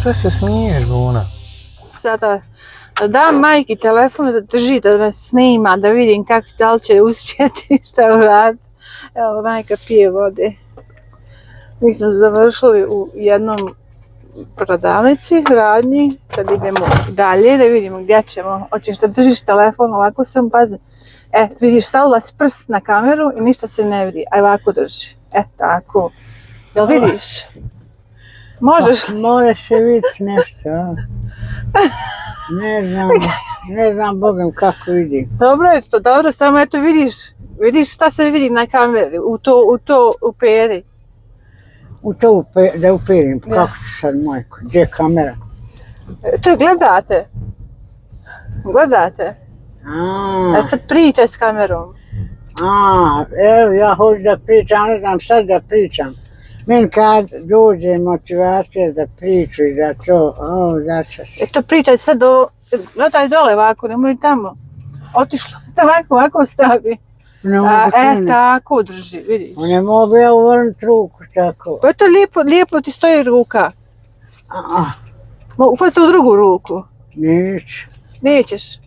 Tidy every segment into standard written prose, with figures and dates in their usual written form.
Što se smiješ, Buna? Sada dam majki telefon da drži, da me snima, da vidim kako da li će uspjeti šta uraditi. Evo, majka pije vode. Mi smo završili u jednom prodavnici, radnji. Sad idemo dalje da vidimo gdje ćemo. Hoćeš da držiš telefon, ovako sam, pazi. Vidiš, stavila si prst na kameru i ništa se ne vidi. Aj, ovako drži. Tako. Jel vidiš? Možeš li? Mora se vidjeti nešto. Ne znam Bogom kako vidim. Dobro je to, dobro, samo eto vidiš šta se vidi na kameri, u to uperi. Da uperim, kako ću sad majko, gdje je kamera? To gledate. Sad pričaj s kamerom. Evo ja hoću da pričam, ne znam sad da pričam. Meni kad dođe motivacija za priču i za to, začas. Eto pričaj sad gledaj dole ovako, nemoj tamo. Otišlo, ovako stavi. Tako drži, vidiš. Ne mogu ja uvrnuti ruku tako. Pa eto lijepo ti stoji ruka. Ufati u drugu ruku. Nećeš.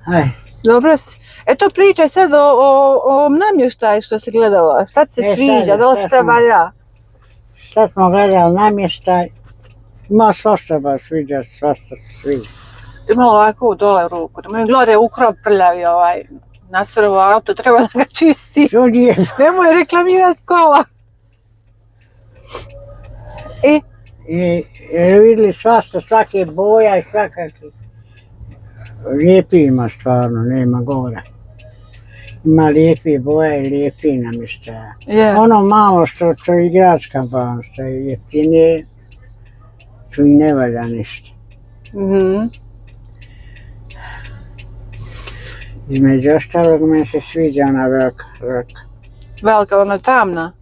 Aj. Dobro si. Eto pričaj sad o namještaju što si gledala. Šta ti se sviđa, da li šta valja? Šta smo gledali, namještaj. Ima svašta baš sviđa, svašta sviđa. Imalo ovako dole ruku. Nemoj glore ukrop prljavi nasrvo auto, treba da ga čisti. Nemoj reklamirati kola. I vidjeli svašta, svake boja i svakakve. Lijepi ima stvarno, nema govora. Ima lijepi boja i lijepi namještaja. Ono malo što igračka pa što je jeftinije, tu i ne valja ništa. Između ostalog meni se sviđa ona velika. Velika, ona tamna?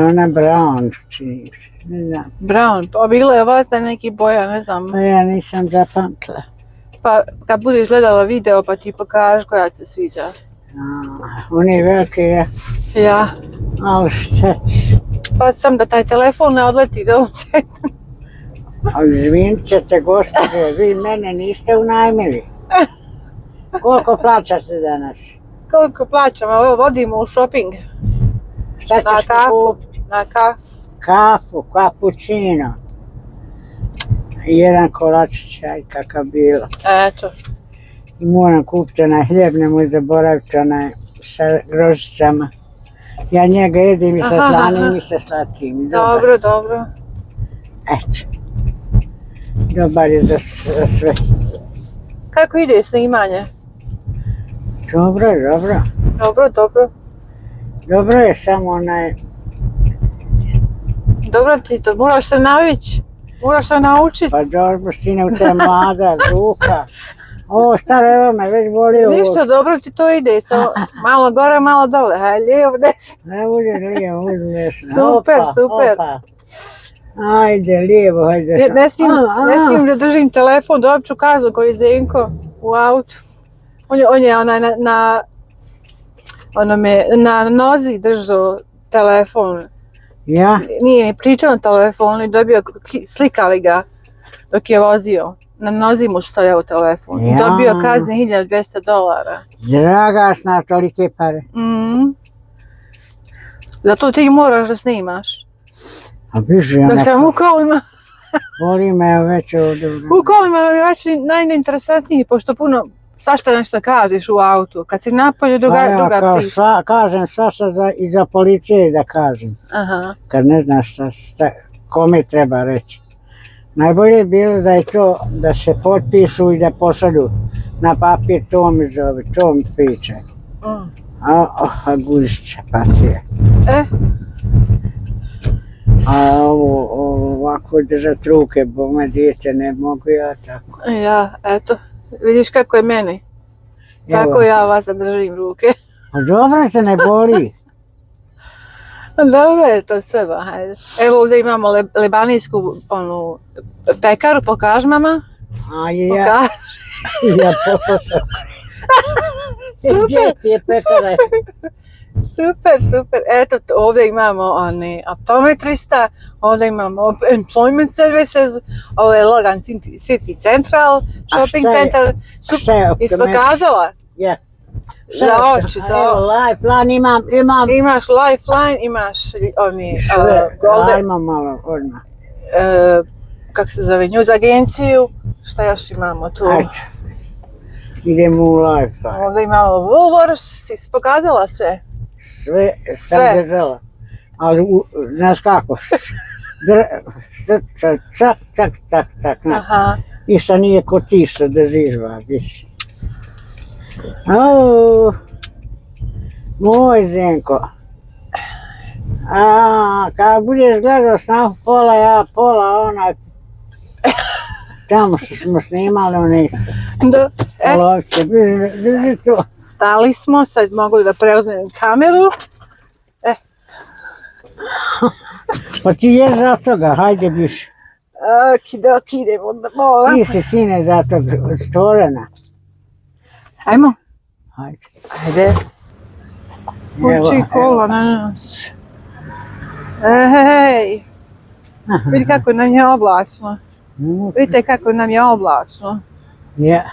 Ona brown, čini se, ne znam. Brown, pa bilo je vas da neki boja, ne znam. Pa ja nisam zapamtila. Pa kad budeš gledala video pa ti pokažeš koja ti se sviđa. One velike ja. Ja. Ali šta ćeš? Pa sam da taj telefon ne odleti do uče. Izvinit ćete gospođe, vi mene niste unajmili. Koliko plaćate danas? Koliko plaćamo, evo vodimo u shopping. Šta ćeš ti kupiti? Na kafu. Kafu, cappuccino. Jedan kolačić, aj kakav bilo. Eto. I moram kupiti onaj hljeb, nemoj zaboraviti onaj sa grožicama. Ja njega jedim i sa slanim i sa slatkim. Dobro. Eto. Dobar je za sve. Kako ide snimanje? Dobro. Dobro je samo onaj... Dobro ti to, moraš se navići. Moraš se naučiti. Pa dobro, stine u te mlada ruka. Ovo staro, evo me već boli ovo. Ništa, dobro ti to ide. Malo gore, malo dole. Haj, lijevo, desno. Ne bude lijevo, bude desno. Super. Ajde, lijevo, hajde. Ne smijem da držim telefon, dobit ću kaznu koji je Zenko u autu. On je na nozi držao telefon. Ja? Nije ni pričao na telefonu i dobio, slikali ga dok je vozio. Na nozi mu stojao telefon. I dobio kazne $1200. Draga sna, tolike pare. Zato ti moraš da snimaš. A biže ja dok sam u kolima. Voli me već ovdje. U kolima je već najinteresantniji, pošto puno svašta nešto kažeš u autu. Kad si napolju druga priča. Kažem svašta i za policije da kažem. Kad ne znaš šta, kome treba reći. Najbolje je bilo da je to, da se potpišu i da pošalju na papir, to mi zove, to mi pričaj. A guzića patije. A ovako držati ruke, bo me dijete ne mogu ja tako. Ja, eto, vidiš kako je meni. Tako ja vas držim ruke. A dobro se ne boli. Dobro je to sve, hajde. Evo ovdje imamo libanijsku pekaru, pokaž mama. Ja poslušam. Super. Gdje ti je pekara? Super, super. Eto, ovdje imamo optometrista, ovdje imamo employment services, ovo je Logan City Central, shopping šta je- center. šta je optometrist? Ispokazala? Ja. Za oči, za Evo, lifeline imam. Imaš Lifeline, imaš oni Sve, Golden, ajmo malo odmah. kako se zove, news agenciju. Šta još imamo tu? Ajde. Idemo u lifeline. Ovdje imamo Woolworths, si pokazala sve? Sve sam Sve. držala. Ali, znaš kako? Cak. Aha. Ništa nije ko ti što držiš, viš. Au, moj Zenko. Kad budeš gledao snahu pola, ja pola, onaj... Tamo što smo snimali, onaj Da. polovče, drži to. Stali smo, sad mogu da preuzmem kameru. Pa ti je za toga, hajde biš. Okidoki, idemo da mola. Ti si sine za toga stvorena. Ajmo. Hajde. Ajde. Uči kola na nas. Hej, vidi kako nam je oblačno. Vidite kako nam je oblačno. Ja.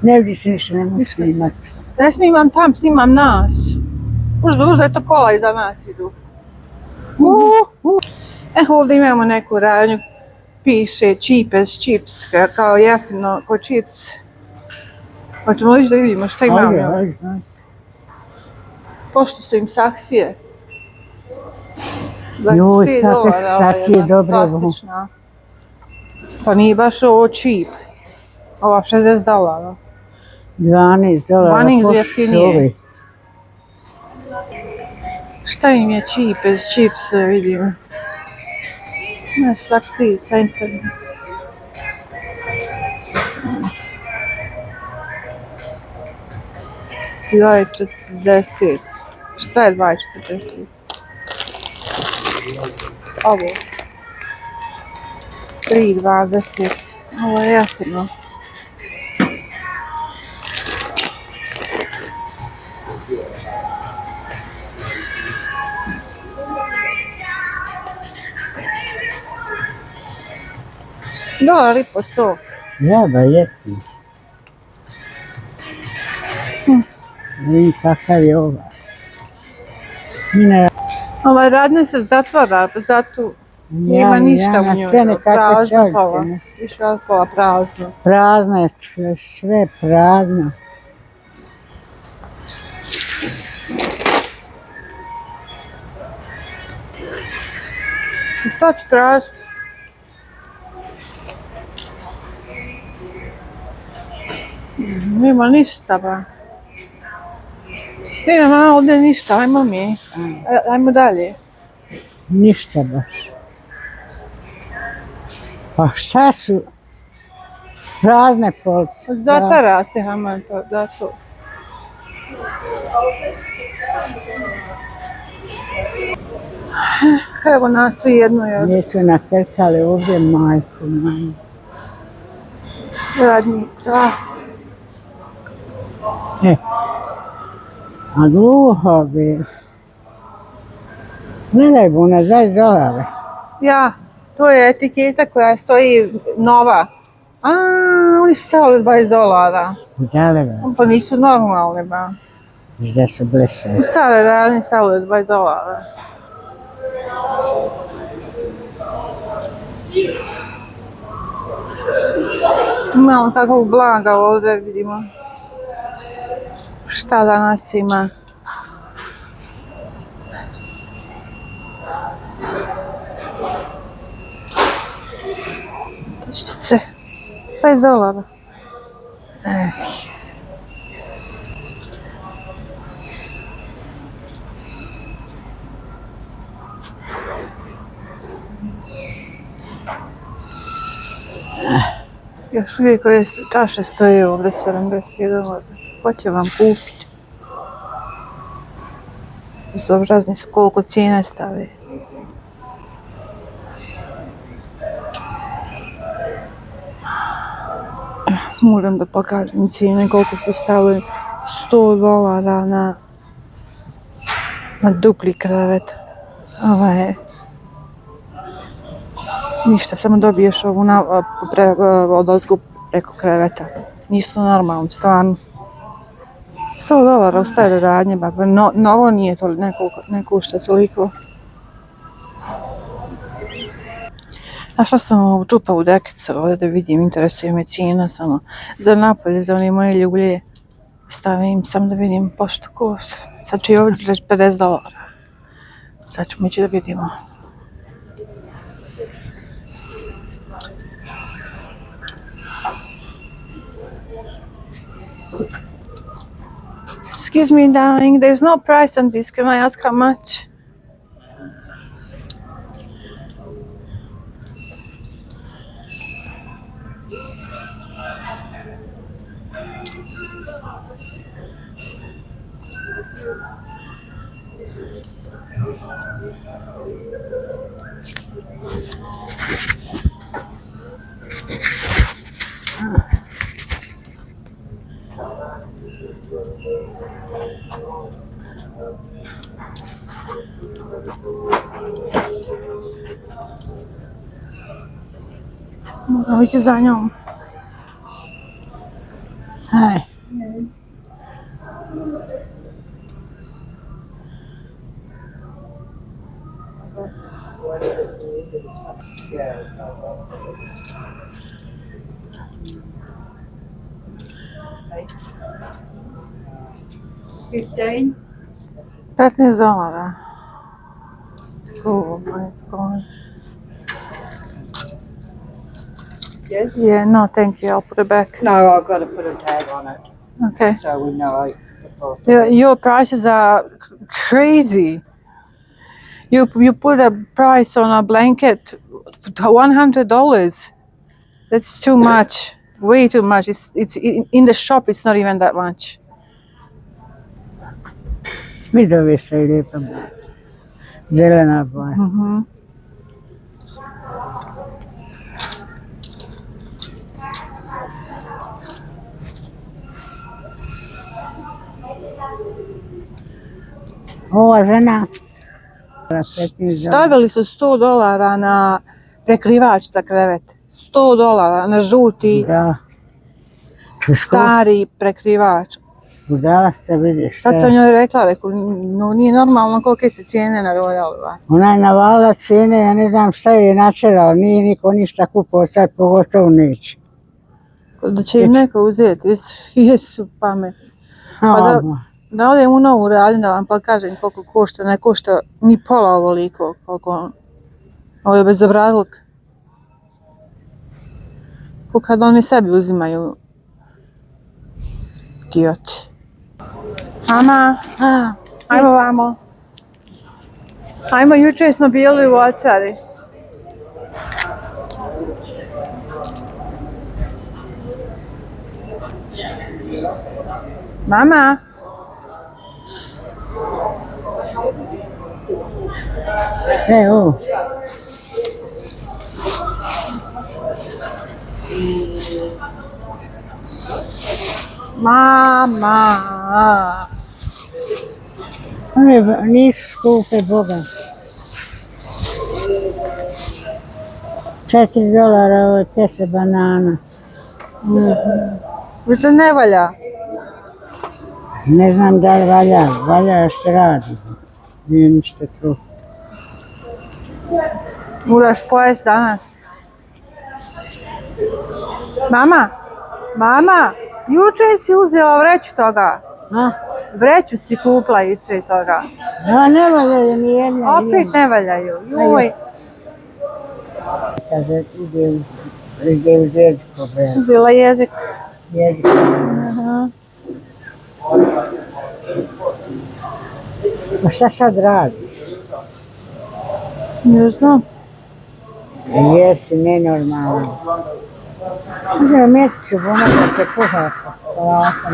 Ne vidi se ništa, ne mogu snimati. Ne snimam tam, snimam nas. Uzdo, eto kola iza nas idu. Ovdje imamo neku radnju. Piše cheap as chips, kao jeftino ko chips. Hoćemo li da vidimo šta imamo? Ajde. Pošto su im saksije. Joj, $25 kakve su saksije dobre, plastična. Pa nije baš ovo cheap. Ova $60. $12. Vani pošto su jeftinije. ovi. Šta im je cheap as chips, vidim. Ne, saksiji, centar. $2.40. Šta je $2.40? Ovo. $3.20. Ovo je jeftino. $1.50 sok. Ja, ba jeftin. Vidi kakav je ovaj. Ova radnja se zatvara, zato nema ništa u njoj. Sve nekakve Prazno pola. čelice. Više od pola prazno. Prazno je, sve prazno. Šta ću tražiti? Nema ništa, ba. Nema ovdje ništa, ajmo mi. Ajmo dalje. Ništa baš. Pa šta su? Prazne police. Zatvara se Haman, to zato. Evo nas u jednoj od Gdje su nakrkali ovdje majku, majku. radnica. A gluho bi. Gledaj Buna, $20. Ja, to je etiketa koja stoji nova. Oni su stavili $20. Dale ba, Pa nisu normalne, ba. gdje su blesali. Stare radnje stavili $20. Imamo takvog blaga ovdje, vidimo. Šta danas ima? Tičice. $20. Još uvijek ove čaše stoje ovdje $70. Ko će vam kupiti? Bezobrazni su koliko cijene stave. Moram da pokažem cijene koliko su stavili $100 na Ma dupli krevet. Ovo je... Ništa, samo dobiješ ovu odozgu preko kreveta. Nisu normalni, stvarno. $100 u stare radnje, baba. No, ovo nije to, ne košta toliko. Našla sam ovu čupavu dekicu ovdje da vidim, interesuje me cijena samo. Za napolje, za one moje ljulje. Stavim sam da vidim pošto košta. Sad će i ovdje reći $50. Sad ćemo ići da vidimo. Excuse me, darling, there's no price on this. Can I ask how much? Moramo ići za njom. Aj. $15. Oh my god. Yes? Yeah, no, thank you. I'll put it back. No, I've got to put a tag on it Okay. so we know. Your prices are crazy. You put a price on a blanket, $100. That's too much. Way too much. It's in the shop. It's not even that much. Vidovi se i lijepa boja. Zelena boja. Mhm. Ova žena $15. Stavili su $100 na prekrivač za krevet. $100 na žuti Da. stari prekrivač. Budala ste, vidiš. Sad sam njoj rekla, no nije normalno kolike ste cijene na Royalu. Ona je navalila cijene, ja ne znam šta je načerala, nije niko ništa kupovao, sad pogotovo neće. Da će im neko uzeti, jesu pametni. Pa Da odem u novu radnju da vam pa kažem koliko košta, ne košta ni pola ovoliko koliko ovo je bezobrazluk. Ko kad oni sebi uzimaju idioti. Mama, ajmo vamo. Ajmo, jučer smo bili u Očari. Mama. sve ovo. Mama. One nisu skupe, Boga. $4 ovo je kese banana. Što ne valja? Ne znam da li valja, valja što radi. Nije ništa tu. Moraš pojesti danas. Mama, mama, jučer si uzela vreću toga. A? Vreću si kupila jučer toga. No, ne valjaju ni jedna. Opet ne valjaju. Joj. Kaže, ide u Željko, bre. Bila jezik. Jezik. Aha. Pa šta sad radi? Ne znam. Jesi nenormalno. Uzeo mjetiću, ona da se kuhaka. Polako.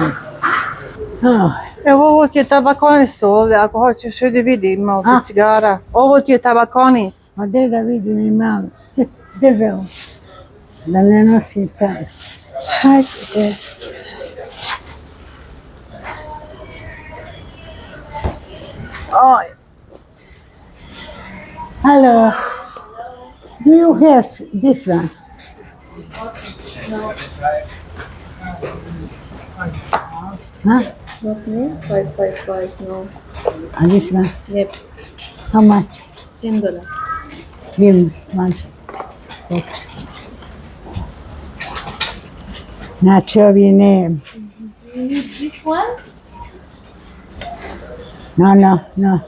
Evo ovo ti je tabakonist ovdje, ako hoćeš idi vidi, ima ovdje cigara. Ovo ti je tabakonist. A gdje da vidim imam? Debelo. Da ne nosi taj. Hajde. Oj. Hello. Do you have this one? Huh? Not me? 555, no. And this one? Yep. How much? $10. Give me one. Not sure of your name. You need this one? No.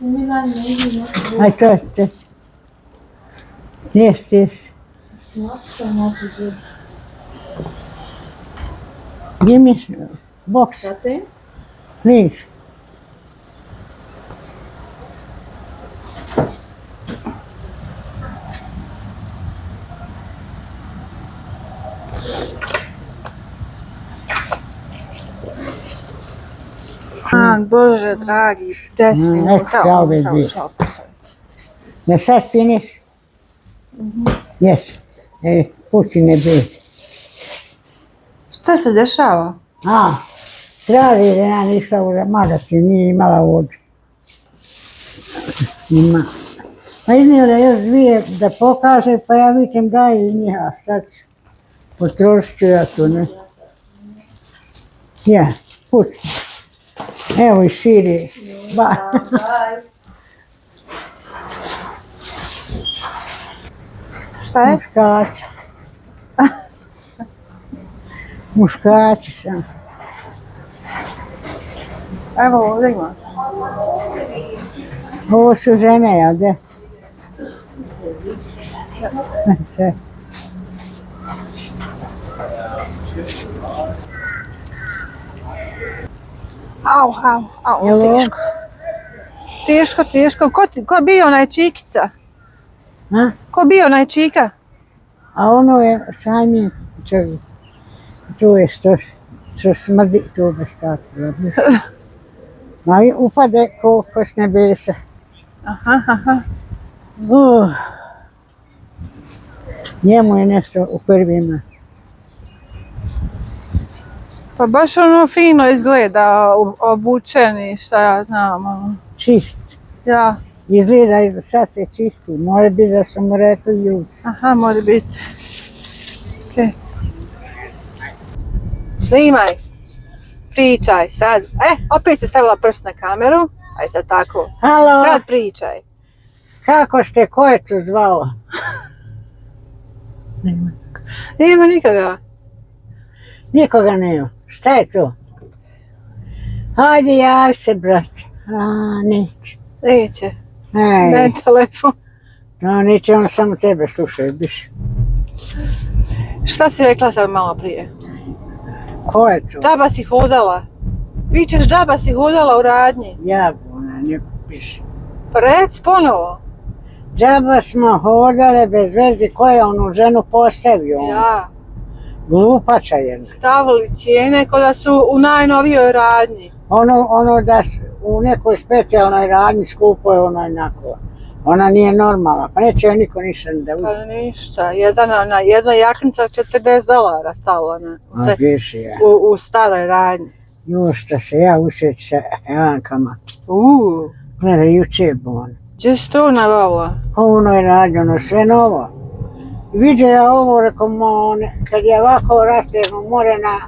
Similar, maybe not. I thought that. This. It's not so much good. Give me box, That please. Bože dragi, 10 minuta. always be. The set finish? Yes. Put in a bit. Šta se dešava? Traži da ja ništa u magazin, nije imala vode. Ima. Pa iznijela još dvije da pokaže, pa ja vidim daj i njiha, sad potrošit ću ja tu, ne? Ja, put. Evo i širi. Ba. Šta je? Muškači. Muškači sam. Evo ovdje imaš. Ovo su žene, jel de? Sve. Au, Jel ovo? Teško. Ko je bio onaj Čikica? A? Ko je bio onaj Čika? A ono je sajmin čovjek. Tu je što smrdi tu bez tako. Ma upade ko s nebesa. Aha. Njemu je nešto u prvima. Pa baš ono fino izgleda, obučen i šta ja znam. Ono. Čist. Ja, Izgleda sad se čisti. Može biti da su mu rekli ljudi. aha, može biti. Okay. Snimaj. Pričaj sad. Opet si stavila prst na kameru. Aj sad tako. Halo, Sad pričaj. kako ste, ko je tu zvao? Nema nikoga. Nikoga nema. Šta je to? Hajde, javi se, brate. Neće. Neće. Ej, Ne telefon. no, neće, on samo tebe slušaju, biš. Šta si rekla sad malo prije? Ko je to? Džaba si hodala. Vičeš džaba si hodala u radnji. Jabuna, ne piše. Pa reci ponovo. Džaba smo hodale bez veze, ko je onu ženu postavio? Ja. Glupača jedna. Stavili cijene ko da su u najnovijoj radnji. Ono da u nekoj specijalnoj radnji skupo je ono jednako. Ona nije normalna, pa neće joj niko ništa da uzme. Pa ništa. Jedna jaknica $40 stala Piši ja. u staroj radnji. Još što se ja usreći sa Evankama. Gledaj, juče je bon. Gdje si to nabavila? Ono je rađeno, sve novo. Vidio ja ovo, rekao, kad je ovako rastegnu more na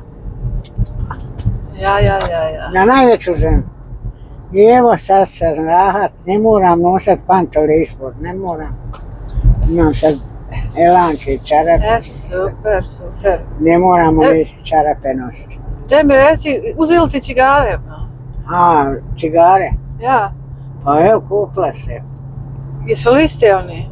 najveću ženu. I evo sad sam rahat, ne moram nosat pantole ispod, ne moram. Imam sad elanče i čarape. Super. Ne moramo ove čarape nositi. Te mi reci, uzeli ti cigare? Cigare? Ja. Pa evo, kupila se. Jesu li iste oni?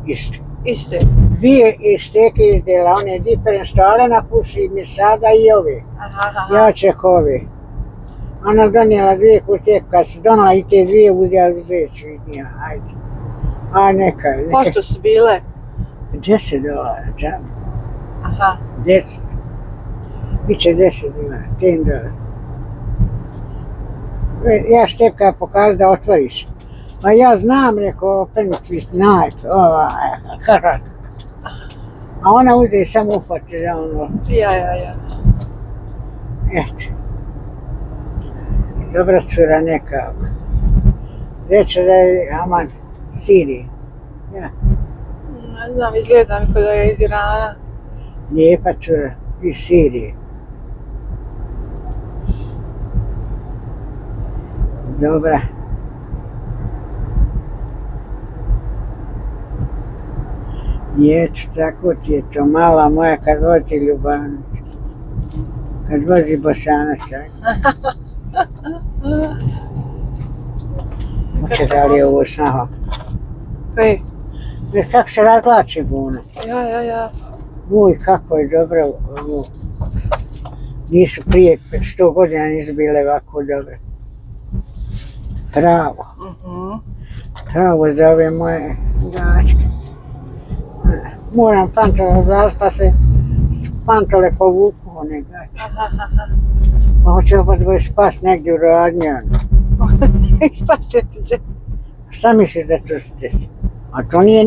Iste. Dvije isteke izdjela, one diferent što Alena puši mi sada i ove. Aha. Ja ček ove. Ona donijela dvije kutije, kad se donala i te dvije uzet ću ih njih, ajde. Neka. Pošto su bile? $10, džabe. Aha. 10. Biće $10, $10. Ja Štepka pokazala da otvoriš. Pa ja znam, rekao, penicillin knife, karak. A ona uzde i samo ufati za ono. Ja. Eto. Dobra cura neka. Reče da je aman Siriji. Ja. Ne znam, izgleda mi kao da je iz Irana. Lijepa cura, iz Sirije. Dobra. Ječ, tako ti je to, mala moja kad vozi Ljubanović. Kad vozi Bosanac, Uče da li je ovo snaha? Kaj? Kako se razlači buna. Ja. Uj, kako je dobro ovo. Nisu prije 100 godina nisu bile ovako dobre. Pravo. Pravo za ove moje gačke. Moram pantole odlazi pa se pantole povuku one gače. Pa hoće opet dvoje spast negdje u radnju. Ispašće ti će. Šta misliš da to se desi? A to nije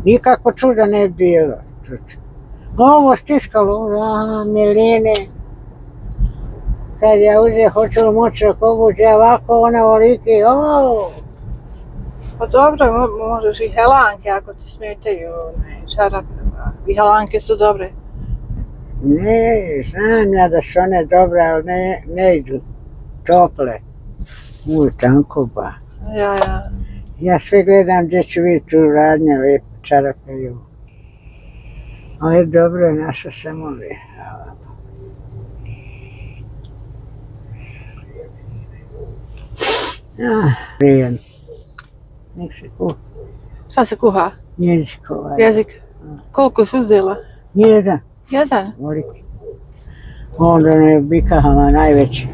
nikako čuda ne bi bilo. Ovo stiskalo, Milene. Kad ja uzeo, hoću li moći obući, ovako, ona voliki, Pa dobro, možeš i helanke ako ti smetaju čarape. I helanke su dobre. Ne, znam ja da su one dobre, ali ne idu tople. Uj, tanko ba. Ja. Ja sve gledam gdje ću vidjeti u radnje, lijepe čarape i ovo. Ali dobro je, našao sam ove. Prijem. Nek se kuha. Šta se kuha? Jezik ovaj. Jezik. Koliko si uzdjela? Jedan. Jedan? Volite. Onda je bikahama najveći.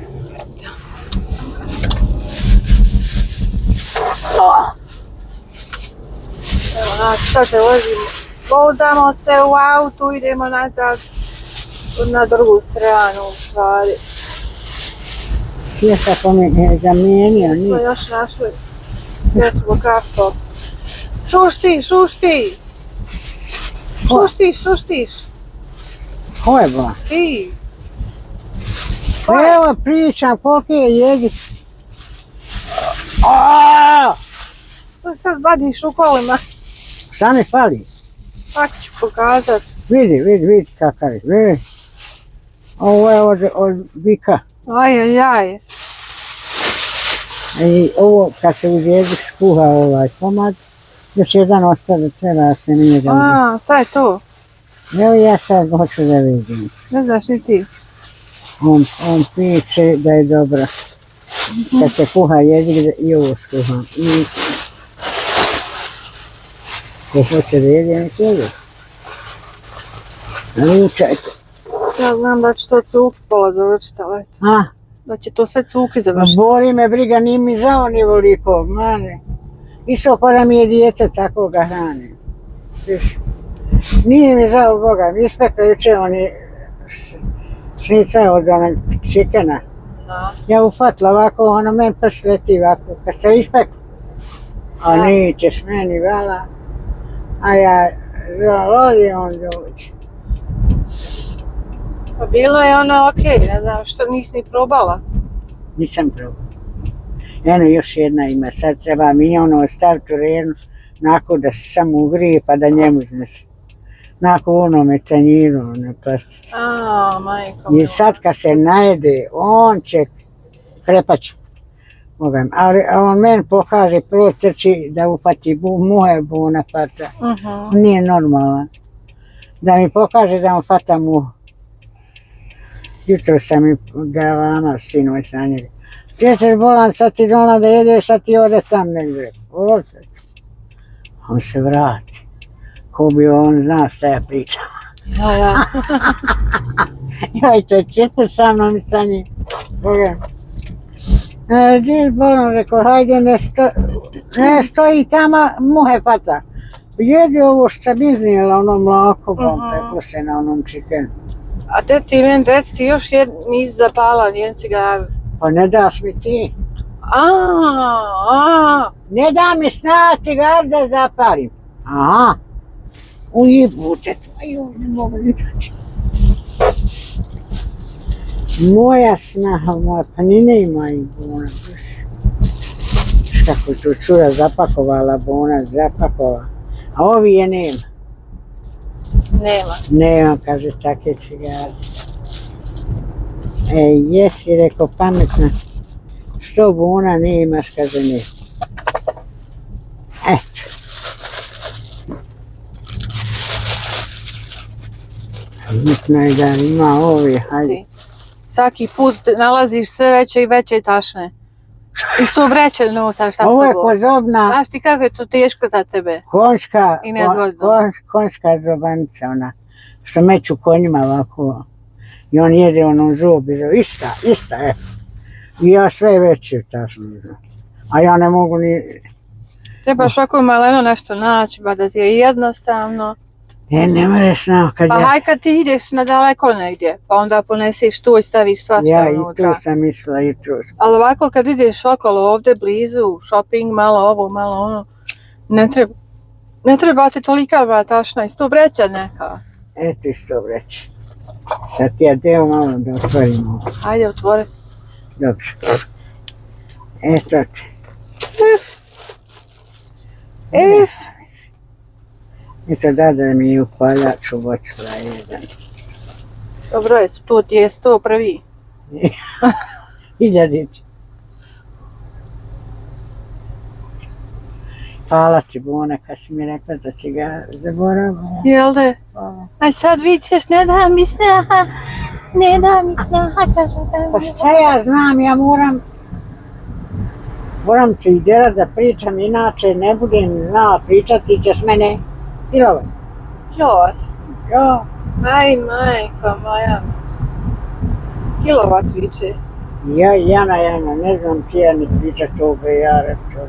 Evo nas, sad se vozimo. Vozamo se u autu, idemo nazad na drugu stranu u stvari. Sjesta je zamijenio, Smo nije. još našli. Još smo kako. Šušti! Šuštiš! Ko je bo? Ti! Evo pričam koliki je jezik. To sad vadiš u kolima. Šta mi fali? Tako ću pokazat. Vidi kakav je, vidi. Ovo je od bika. Ajajaj. I ovo kad se uz jezik skuha ovaj komad, još jedan ostane, treba da se nije da vidi. Šta je to? Evo ja sad hoću da vidim. Ne znaš ni ti. On piše da je dobra. Kad se kuha jezik i ovo skuha. I ko hoće da jede, nek jede. Naručajte. Ja znam da će to cuki pola završiti, ali eto. Da će to sve cuki završiti. Boli me briga, nije mi žao ni voliko, mane. Isto ko da mi je djece tako ga hrane. Nije mi žao Boga, mi ispekla juče oni šnica od onog čikena. Ja ufatila ovako, ono men prst leti ovako, kad se ispekla. A nećeš meni vala, a ja zalodi on dođe. Pa bilo je ono okej, ne znam što nisi ni probala. Nisam probala. Eno još jedna ima, sad treba mi ono staviti u renu, nakon da se samo ugrije pa da njemu iznese. Nakon onome tanjiru, one plastice. Majko. I sad kad se najede, on će krepaći. Ali on meni pokaže, prvo trči da upati muhe buna fata. On nije normalan. Da mi pokaže da on fata muhu. Jutro sam mi galama sinoć na njega. Gdje ćeš bolan, sad ti dola da jedeš, sad ti ode tam negdje. On se vrati. Ko bi on zna šta ja pričam. Ja. Jajte, čepu sa mnom i sa njim. Gdje bolan, rekao, hajde ne stoji tamo muhe fata. Jedi ovo što bi iznijela ono mlako, peklo se na onom čikenu. A te ti meni reci, ti još nisi zapala nijednu cigaru. Pa ne daš mi ti. Ne da mi sna cigar da zapalim. Ujebute tvoju, ne mogu ni doći. Moja snaha, pa ni ne ima i bona. kako tu cura zapakovala, bona zapakovala. A ovi je nema. Nema. Nema, kaže, take cigare. Jesi, rekao, pametna. Što bona nemaš, kaže, ne. Eto. Bitno je da ima ovi, hajde. Svaki put nalaziš sve veće i veće tašne. Isto vreće nosiš, šta s Ovo je tobom? kozobna, Znaš ti kako je to teško za tebe? konjska, I nezgodno. konjska zobanica, ona, što meću konjima ovako. I on jede onu zubi, ista, evo. I ja sve veće tašno. A ja ne mogu ni... Trebaš svako maleno nešto naći, ba da ti je jednostavno. Ne moraš znao kad Pa ja... haj kad ti ideš na daleko negdje, pa onda ponesiš tu i staviš svašta Ja i unutra. tu sam mislila, i tu. Ali ovako kad ideš okolo ovdje blizu, shopping, malo ovo, malo ono, ne treba ti tolika tašna, isto vreća neka. Eto isto vreće. Sad ja deo malo da otvorimo. Ajde, otvori. Dobro. Eto te. Eto da mi je upaljač ubacila jedan. Dobro je, tu ti je 101. Hiljaditi. Hvala ti, Bona, kad si mi rekla da si ga zaboravila. Jel da? Aj sad vičeš, ne da mi snaha, kažu da Pa šta ja znam, ja moram ti idela da pričam, inače ne budem znala pričati, ti ćeš mene kilovat. Kilovat? Jo. Aj, majka moja. Kilovat viče. Jana, ne znam ti ja ni pričat ovo, ja rekao.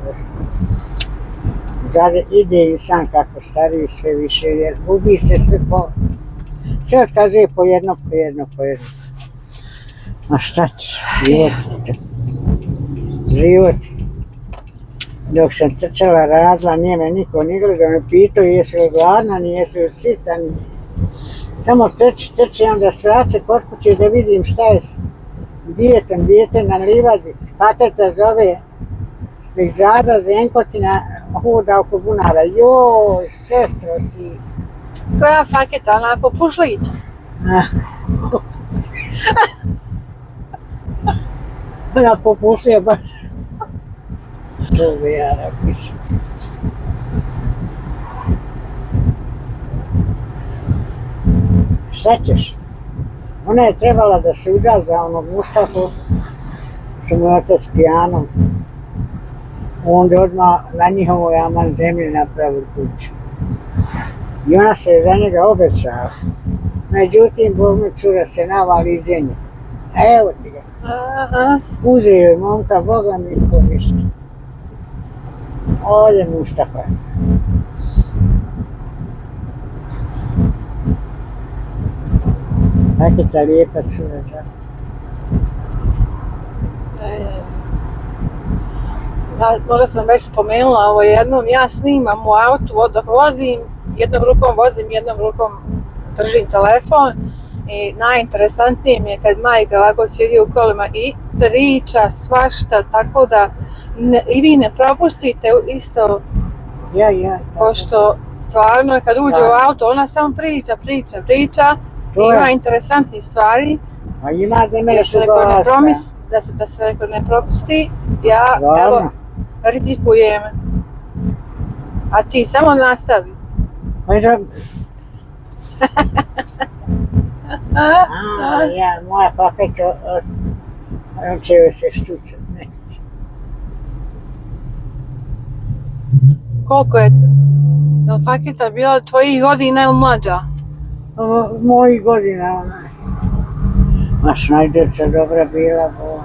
Zar ide insan kako stariji sve više, jer gubi se sve otkazuje po jedno. A šta ćeš, život. Dok sam trčala, radila, nije me niko ni gledao, ne pitao jesi li gladna, ni jesi li sita, ni... Samo trči, onda svraće kod kuće da vidim šta je s dijetom, dijete na livadi, s paketa zove, Zada Zenkotina hoda oko bunara, joj, sestro si. Koja faketa, ona popušlića? Ona popušlija baš. To bi ja napišem. Šta ćeš? Ona je trebala da se uda za onog Mustafu, što mu je otac pijanom. Onda odmah na njihovoj aman zemlji napravili kuću. I ona se je za njega obećala. Međutim, Bog me cura se navali iz zemlje. Evo ti ga. Uzeo je momka, Boga mi ko ništa. Ovdje Mustafa. Tako je ta lijepa cura, da. Možda sam već spomenula ovo jednom, ja snimam u autu dok vozim, jednom rukom držim telefon i najinteresantnije mi je kad majka ovako sjedi u kolima i priča svašta, tako da i vi ne propustite isto, pošto stvarno kad uđe u auto ona samo priča i ima interesantnih stvari. A ima da me su glasna. Da se ne propusti, ja evo rizikujem, a ti samo nastavi. Moja paketa će joj se štucat neće. Koliko je, jel faketa bila tvojih godina ili mlađa? Mojih godina ona je. Maš najdeca dobra bila, bo.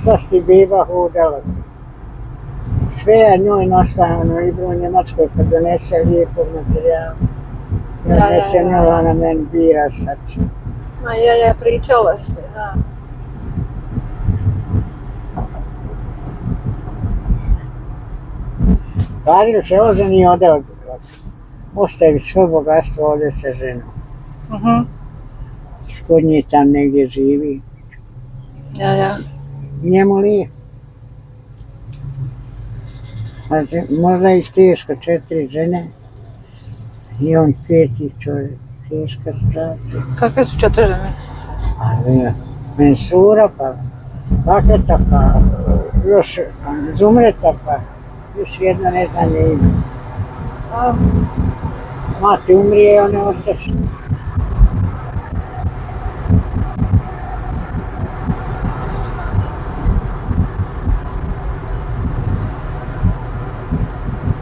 Šta si ti beba hodala ti? Sve ja njoj nosila, ide u Njemačkoj kad donese lijepog materijala. Ja donesem njoj, ona meni bira sad. Ma ja pričala sve, da. Varil se oženi i ode ostavi svo bogatstvo ovdje sa ženom. Kod nje tam negdje živi. Ja. Njemu lijepo. Znači, možda i teško, 4 žene i on 5. čovjek. Teška situacija. Kakve su 4 žene? Ali mensura, pa paketa, pa još zumreta, pa još jedna ne znam je ime. A, Mati umrije i one ostaš.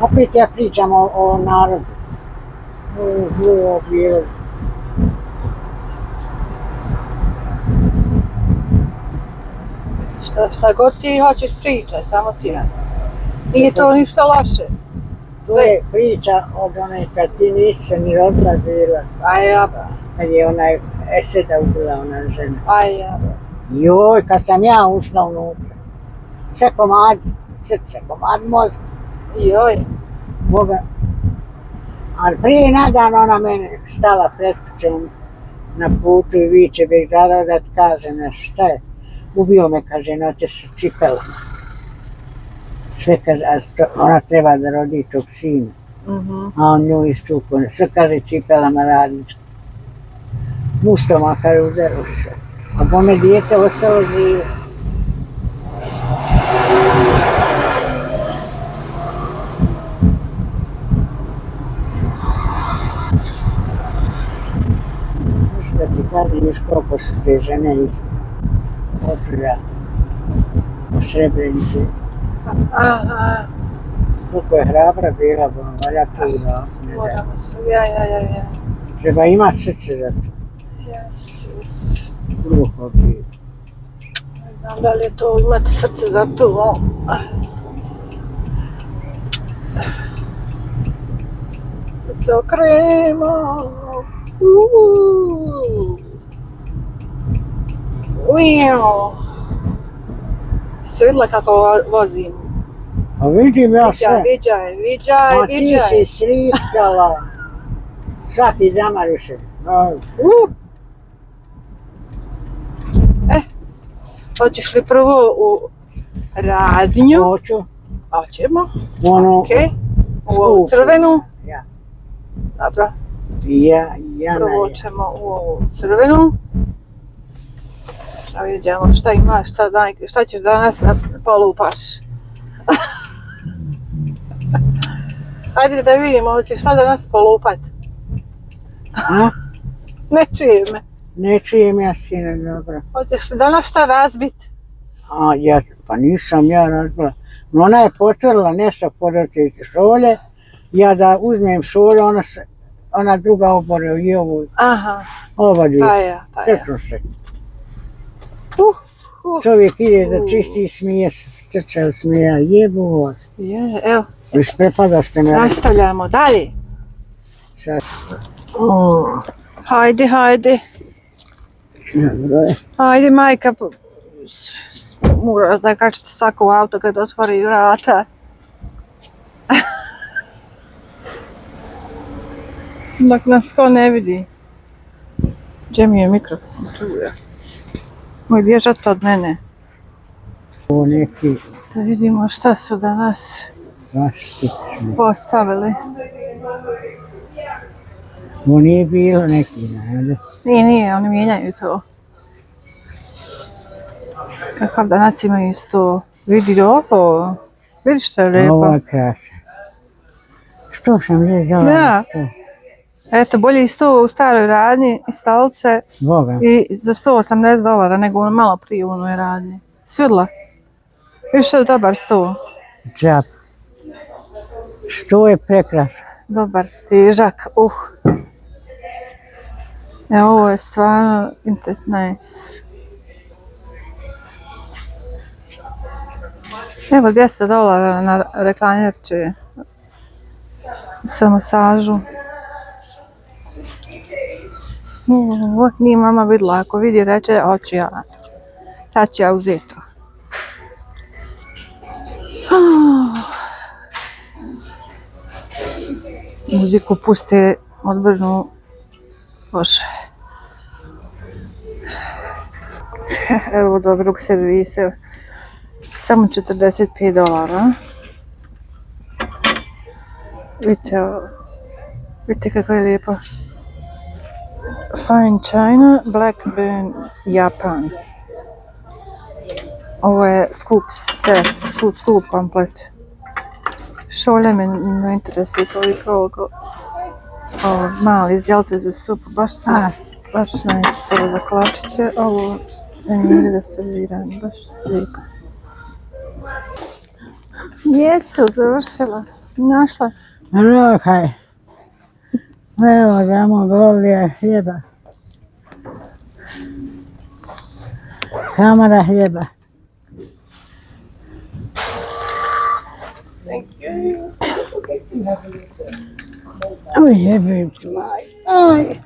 Opet ja pričam o narodu. O bilo. šta god ti hoćeš pričati, samo ti. Nije to ništa loše. To je priča od one kad ti nisi se ni rodila bila. Aj jaba, Kad je onaj Eseda ubila ona žena. aj jaba. Joj, kad sam ja ušla unutra. Sve komad, srce, komad mozga. Joj. Boga. Ali prije na dan ona mene stala pred kućom na putu i viče bih zadao da ti kažem nešto. Šta je? Ubio me, kaže, noće sa cipelama. Sve kaže, ona treba da rodi tog sina. A on nju istupio. Sve kaže cipelama radničko. Mustoma kaže udaru se. A bome dijete ostalo živo. Da ti kažem još koliko su te žene iz otuda u Srebrenici. Aha, Koliko je hrabra bila, bo valja tu da ne da. moramo se, ja. Treba imat srce za to. Yes. Gluho bi. Ne znam da li je to imati srce za to. Se okrenemo. Ujo. Se vidjela kako vozim? A vidim ja sve. Viđaj. A ti si sriptala. Svaki zamari se. Hoćeš li prvo u radnju? Hoću. Hoćemo. Ono, Okej. U ovu crvenu. Ja. Dobro. Ja Prvo ćemo u ovu crvenu. Da vidimo šta imaš, šta ćeš danas da polupaš. Hajde da vidimo, hoćeš šta danas polupat. A? Ne čujem me. Ne čujem ja sine, dobro. Hoćeš li danas šta razbit? A ja, pa nisam ja razbila. Ona je potrla nešto pored te šolje. Ja da uzmem šolju, ona druga obore i ovu. Aha, Ova dvije. pa ja. Sretno se. Čovjek ide da čisti i smije se. Srce smija, jebo. Je, evo, Isprepadaste me. nastavljamo dalje. Sad. Hajde. Dobro je. Hajde, majka. Mora da kačete svako u auto kad otvori vrata. Dok nas ko ne vidi. Gdje mi je mikrofon? Tu je. Moj bježat od mene. Ovo neki Da vidimo šta su danas plastični. postavili. Ovo nije bilo neki, ne? Nije, oni mijenjaju to. Kakav danas imaju sto. Vidi ovo. Vidi što je lijepo. Ovo je krasa. Što sam već dala? Da. Eto, bolje i sto u staroj radnji i stolice Boga. i za $180 nego malo prije u onoj radnji. Svidla? Viš što je dobar sto? Džap. Što je prekrasa. Dobar, težak, Evo, ovo je stvarno nice. Evo, $200 na reklamirče za masažu. Nije mama vidjela, ako vidi reče, hoću ja. Sad ću ja uzeti to. Muziku puste, odbrnu. Bože. Evo dobrog servisa. Samo $45. Vidite ovo. Vidite kako je lijepo. Fine China, Black Bean, Japan. Ovo je skup set, skup komplet. Šolje me ne interesuje toliko ovo mali zdjelce za supu, baš nice ovo za kolačiće, ovo ne ide da serviram, baš lijepo. Jesu, završila, našla. Rokaj. Evo, damo grovlje hljeba. Kamara hljeba. Thank you. Oj, jebim ti maj. Aj.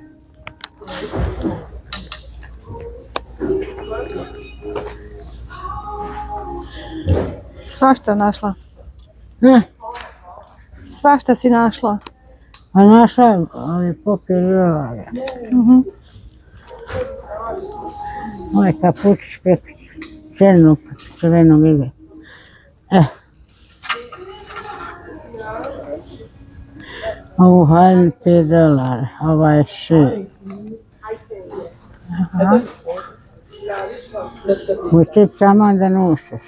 Svašta našla. Ne, Svašta si našla. a našla ovi popirivali. Ovaj kapučić preko crvenog ide. Ovu haljnu $5, ova je 6. U ti tamo da nosiš.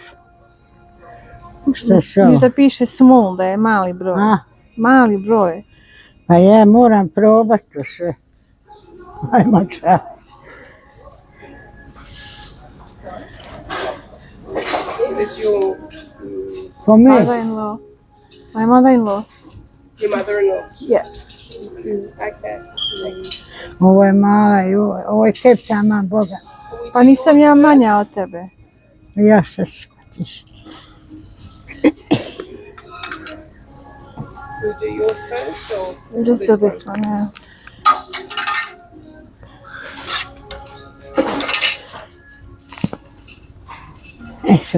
Šta se ovo? Viš da piše small, da je mali broj. A? Mali broj. Pa ja moram probati to sve. Ajmo čak. Is your Po me, Mother-in-law. My mother-in-law. mother-in-law? Yeah. Okay. ovo je mala i ovo je tebi tamo Boga. Pa nisam ja manja od tebe. Ja što shvatiš. We'll do yours first, or Just do this one, yeah.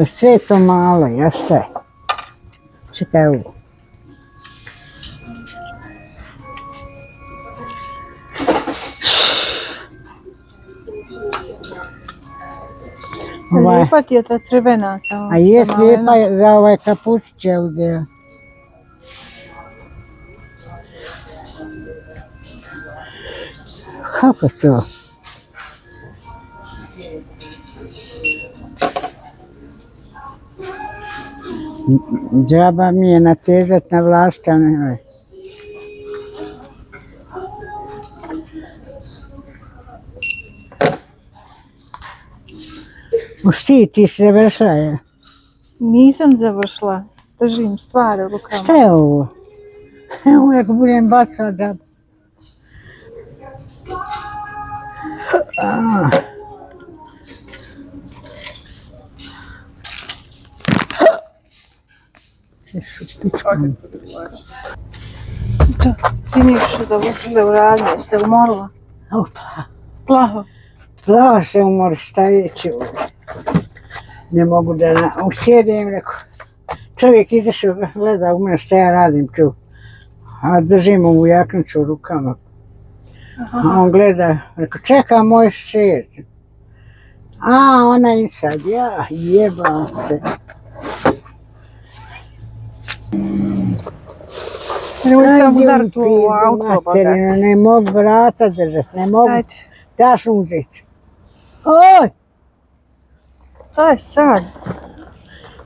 Sve to malo, ja šta je? Čekaj ovo. Lijepa ti je ta crvena samo. A je malena. lijepa za ovaj kapučić je udjela. Kako to? Džaba mi je natezat na vlaštanoj. Ušti, ti se završila je. Nisam završila. Držim stvari u rukama. Šta je ovo? Uvijek budem bacala džabu. Ti nisi da uradio, se umorila. Opa. Plaho. Plava se umori, šta je će ovdje. Ne mogu da usjedim, rekao. Čovjek izašao, gleda u mene šta ja radim tu. A držim ovu jaknicu u rukama. A on gleda, rekao, čeka moj šer. A, ona i sad, ja, jebam se. Nemoj sam Ajde, udar tu u auto, materinu, ne mogu vrata držati, ne mogu. Ajde. Daš uzeti. Oj! Šta je sad?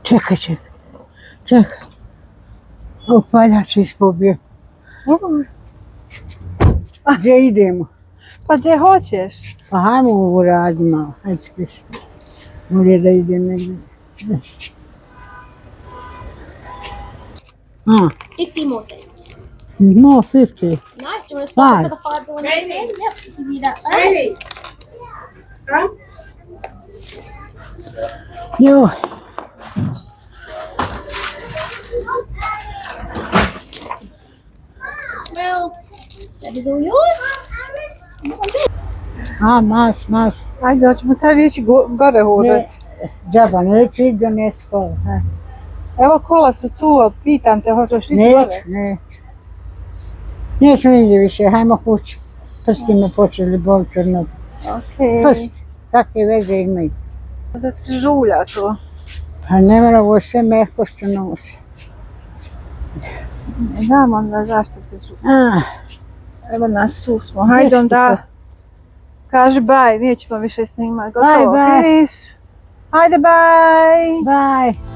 Čekaj. O, paljač ispobio. Gdje idemo? Pa gdje hoćeš? Pa hajmo ovo radi malo. Hajde piši. Bolje da idem negdje. 50 more cents. More 50. Nice. Do you want to start Five. with a $5 note then? Yep. Give you that. Amy. Jo. Well, that is all yours. A, maš. Ajde, hoćemo sad ići gore Ne, hodati. džaba, neću ići donesi kola. Evo kola su tu, a pitam te, hoćeš ići gore? Neću. Neću nigdje više, hajmo kući. Prsti me počeli boliti od nogu. Okej. Prsti, kakve veze imaju. Da ti žulja to. Pa ne mora, ovo je sve mehko što nosi. Ne dam onda zašto ti su. Ah, Evo nas, tu smo. Hajde onda. Kaži bye, nećemo više snimati. Gotovo, Bye, bye. finish. Hajde bye. bye.